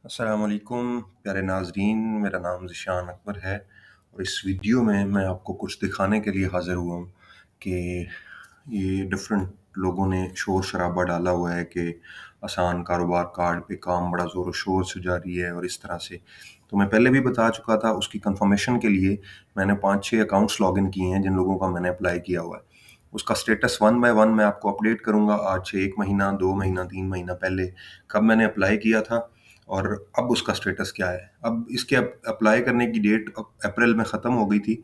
अस्सलामुअलैकुम प्यारे नाज़रीन, मेरा नाम ज़िशान अकबर है और इस वीडियो में मैं आपको कुछ दिखाने के लिए हाज़िर हुआ हूँ कि ये डिफरेंट लोगों ने शोर-शराबा डाला हुआ है कि आसान कारोबार कार्ड पे काम बड़ा ज़ोर-शोर से जारी है और इस तरह से। तो मैं पहले भी बता चुका था, उसकी कन्फर्मेशन के लिए मैंने 5-6 अकाउंट्स लॉगिन किए हैं जिन लोगों का मैंने अप्लाई किया हुआ है। उसका स्टेटस वन बाय वन मैं आपको अपडेट करूँगा, आज से 1 महीना, 2 महीना, 3 महीना पहले कब मैंने अप्लाई किया था और अब उसका स्टेटस क्या है। अब इसके अप्लाई करने की डेट अब अप्रैल में ख़त्म हो गई थी।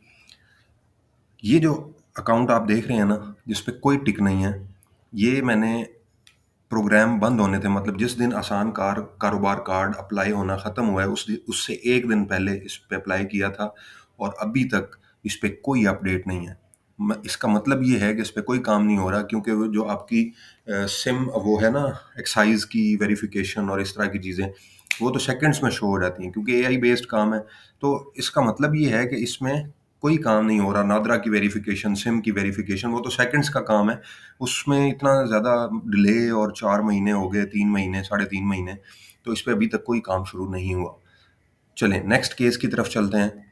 ये जो अकाउंट आप देख रहे हैं ना, जिस पे कोई टिक नहीं है, ये मैंने प्रोग्राम बंद होने थे, मतलब जिस दिन आसान कारोबार कार्ड अप्लाई होना ख़त्म हुआ है उससे 1 दिन पहले इस पे अप्लाई किया था और अभी तक इस पे कोई अपडेट नहीं है। इसका मतलब ये है कि इस पे कोई काम नहीं हो रहा, क्योंकि वो जो आपकी सिम वो है ना, एक्साइज़ की वेरिफ़िकेशन और इस तरह की चीज़ें, वो तो सेकंड्स में शो हो जाती हैं क्योंकि एआई बेस्ड काम है। तो इसका मतलब ये है कि इसमें कोई काम नहीं हो रहा। नादरा की वेरिफ़िकेशन, सिम की वेरिफ़िकेशन, वो तो सेकंड्स का काम है। उसमें इतना ज़्यादा डिले और 4 महीने हो गए, 3 महीने, साढ़े 3 महीने, तो इस पे अभी तक कोई काम शुरू नहीं हुआ। चलें नेक्स्ट केस की तरफ चलते हैं।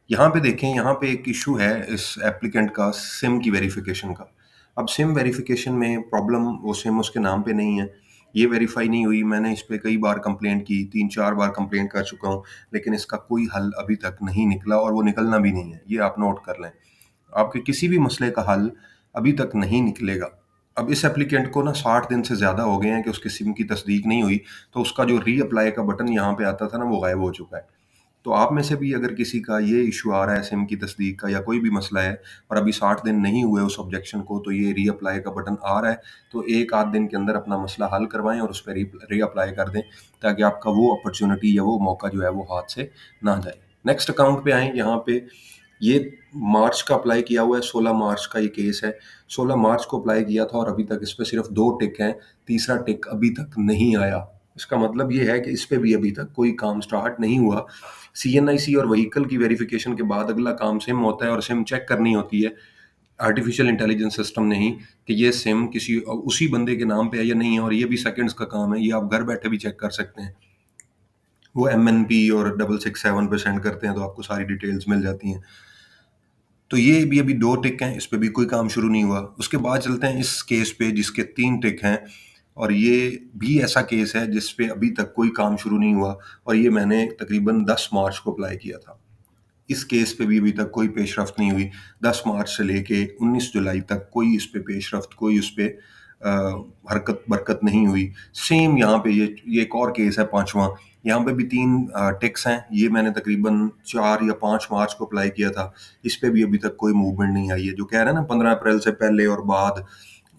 यहाँ पे देखें, यहाँ पे एक इश्यू है इस एप्लीकेंट का सिम की वेरिफ़िकेशन का। अब सिम वेरिफ़िकेशन में प्रॉब्लम, वो सिम उसके नाम पे नहीं है, ये वेरीफ़ाई नहीं हुई। मैंने इस पे कई बार कंप्लेंट की, 3-4 बार कंप्लेंट कर चुका हूँ, लेकिन इसका कोई हल अभी तक नहीं निकला और वो निकलना भी नहीं है, ये आप नोट कर लें। आपके किसी भी मसले का हल अभी तक नहीं निकलेगा। अब इस एप्लीकेंट को ना 60 दिन से ज़्यादा हो गए हैं कि उसकी सिम की तस्दीक नहीं हुई, तो उसका जो रीअप्लाई का बटन यहाँ पे आता था ना, वो गायब हो चुका है। तो आप में से भी अगर किसी का ये इश्यू आ रहा है सिम की तस्दीक का या कोई भी मसला है और अभी 60 दिन नहीं हुए उस ऑब्जेक्शन को, तो ये रीअप्लाई का बटन आ रहा है, तो 1 आध दिन के अंदर अपना मसला हल करवाएँ और उस पे रीअप्लाई कर दें, ताकि आपका वो अपॉर्च्युनिटी या वो मौका जो है वो हाथ से ना जाए। नेक्स्ट अकाउंट पे आएँ, यहाँ पे ये मार्च का अप्लाई किया हुआ है, 16 मार्च का ये केस है। 16 मार्च को अप्लाई किया था और अभी तक इस पे सिर्फ़ 2 टिक हैं, तीसरा टिक अभी तक नहीं आया। इसका मतलब ये है कि इस पे भी अभी तक कोई काम स्टार्ट नहीं हुआ। सीएनआईसी और व्हीकल की वेरिफ़िकेशन के बाद अगला काम सिम होता है और सिम चेक करनी होती है, आर्टिफ़िशियल इंटेलिजेंस सिस्टम ने ही, कि ये सिम किसी उसी बंदे के नाम पे है या नहीं है, और ये भी सेकंड्स का काम है, ये आप घर बैठे भी चेक कर सकते हैं। वो एमएनपी और 667 पे सेंड करते हैं तो आपको सारी डिटेल्स मिल जाती हैं। तो ये भी अभी 2 टिक हैं, इस पे भी कोई काम शुरू नहीं हुआ। उसके बाद चलते हैं इस केस पे जिसके 3 टिक हैं, और ये भी ऐसा केस है जिस पे अभी तक कोई काम शुरू नहीं हुआ, और ये मैंने तकरीबन 10 मार्च को अप्लाई किया था। इस केस पे भी अभी तक कोई पेशरफ्त नहीं हुई। 10 मार्च से लेके 19 जुलाई तक कोई इस पे पेशरफ्त, कोई उस पे अ, हरकत-बरकत नहीं हुई। सेम यहाँ पे ये एक और केस है 5वां, यहाँ पे भी 3 टिक्स हैं। ये मैंने तकरीबन 4 या 5 मार्च को अप्लाई किया था। इस पे भी अभी तक कोई मूवमेंट नहीं आई है। जो कह रहे हैं ना 15 अप्रैल से पहले और बाद,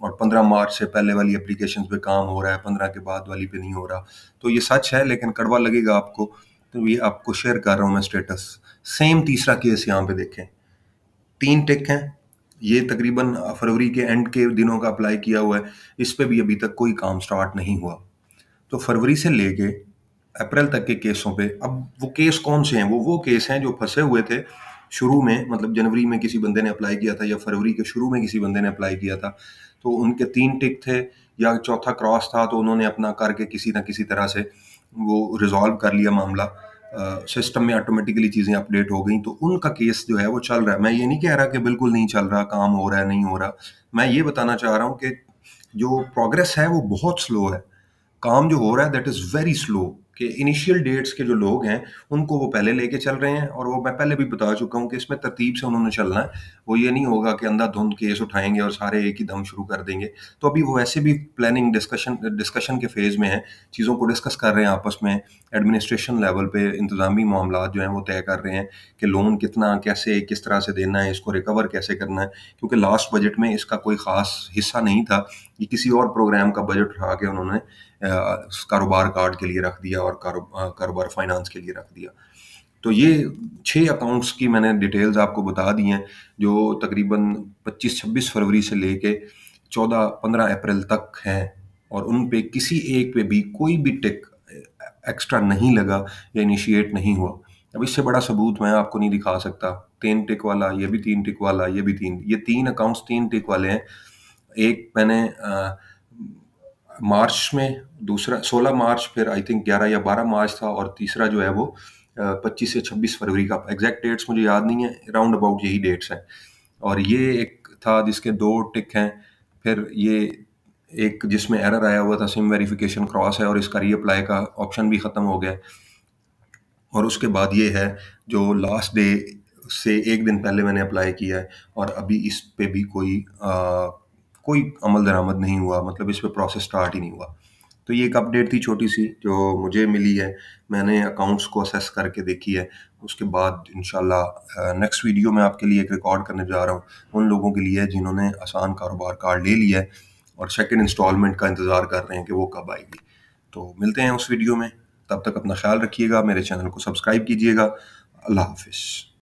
और 15 मार्च से पहले वाली एप्लीकेशंस पे काम हो रहा है, 15 के बाद वाली पे नहीं हो रहा। तो ये सच है, लेकिन कड़वा लगेगा आपको, तो ये आपको शेयर कर रहा हूँ मैं स्टेटस। सेम तीसरा केस यहाँ पे देखें, 3 टिक हैं। ये तकरीबन फरवरी के एंड के दिनों का अप्लाई किया हुआ है। इस पे भी अभी तक कोई काम स्टार्ट नहीं हुआ। तो फरवरी से लेके अप्रैल तक के केसों पे, अब वो केस कौन से हैं? वो केस हैं जो फँसे हुए थे शुरू में, मतलब जनवरी में किसी बंदे ने अप्लाई किया था या फरवरी के शुरू में किसी बंदे ने अप्लाई किया था। तो उनके 3 टिक थे, या चौथा क्रॉस था, तो उन्होंने अपना करके किसी न किसी तरह से वो रिज़ॉल्व कर लिया मामला। सिस्टम में ऑटोमेटिकली चीज़ें अपडेट हो गई, तो उनका केस जो है वो चल रहा है। मैं ये नहीं कह रहा कि बिल्कुल नहीं चल रहा, काम हो रहा है, नहीं हो रहा। मैं ये बताना चाह रहा हूँ कि जो प्रोग्रेस है वो बहुत स्लो है। काम जो हो रहा है दैट इज़ वेरी स्लो, कि इनिशियल डेट्स के जो लोग हैं उनको वो पहले लेके चल रहे हैं, और वो मैं पहले भी बता चुका हूँ कि इसमें तरतीब से उन्होंने चलना है। वो ये नहीं होगा कि अंधाधुंध केस उठाएंगे और सारे एक ही दम शुरू कर देंगे। तो अभी वो वैसे भी प्लानिंग डिस्कशन के फेज़ में है, चीज़ों को डिस्कस कर रहे हैं आपस में। एडमिनिस्ट्रेशन लेवल पे इंतज़ामी मामलात जो हैं वो तय कर रहे हैं कि लोन कितना, कैसे, किस तरह से देना है, इसको रिकवर कैसे करना है, क्योंकि लास्ट बजट में इसका कोई ख़ास हिस्सा नहीं था। ये किसी और प्रोग्राम का बजट उठा के उन्होंने कारोबार कार्ड के लिए रख दिया और कारोबार फाइनेंस के लिए रख दिया। तो ये 6 अकाउंट्स की मैंने डिटेल्स आपको बता दी हैं, जो तकरीबन 25-26 फरवरी से लेके 14-15 अप्रैल तक हैं, और उन पे किसी एक पे भी कोई भी टिक एक्स्ट्रा नहीं लगा या इनिशिएट नहीं हुआ। अब इससे बड़ा सबूत मैं आपको नहीं दिखा सकता। 3 टिक वाला, ये भी 3 टिक वाला, ये भी 3, ये 3 अकाउंट्स 3 टिक वाले हैं। एक मैंने मार्च में, दूसरा 16 मार्च, फिर आई थिंक 11 या 12 मार्च था, और तीसरा जो है वो 25 से 26 फरवरी का। एग्जैक्ट डेट्स मुझे याद नहीं है, राउंड अबाउट यही डेट्स हैं। और ये एक था जिसके 2 टिक हैं। फिर ये एक जिसमें एरर आया हुआ था, सिम वेरिफिकेशन क्रॉस है, और इसका रीअप्लाई का ऑप्शन भी ख़त्म हो गया है। और उसके बाद ये है जो लास्ट डे से एक दिन पहले मैंने अप्लाई किया है, और अभी इस पे भी कोई अमल दरामद नहीं हुआ, मतलब इस पे प्रोसेस स्टार्ट ही नहीं हुआ। तो ये एक अपडेट थी छोटी सी जो मुझे मिली है, मैंने अकाउंट्स को असेस करके देखी है। उसके बाद इंशाल्लाह नेक्स्ट वीडियो में आपके लिए एक रिकॉर्ड करने जा रहा हूँ उन लोगों के लिए जिन्होंने आसान कारोबार कार्ड ले लिया है और सेकंड इंस्टॉलमेंट का इंतज़ार कर रहे हैं कि वो कब आएगी। तो मिलते हैं उस वीडियो में, तब तक अपना ख्याल रखिएगा, मेरे चैनल को सब्सक्राइब कीजिएगा। अल्लाह हाफिज़।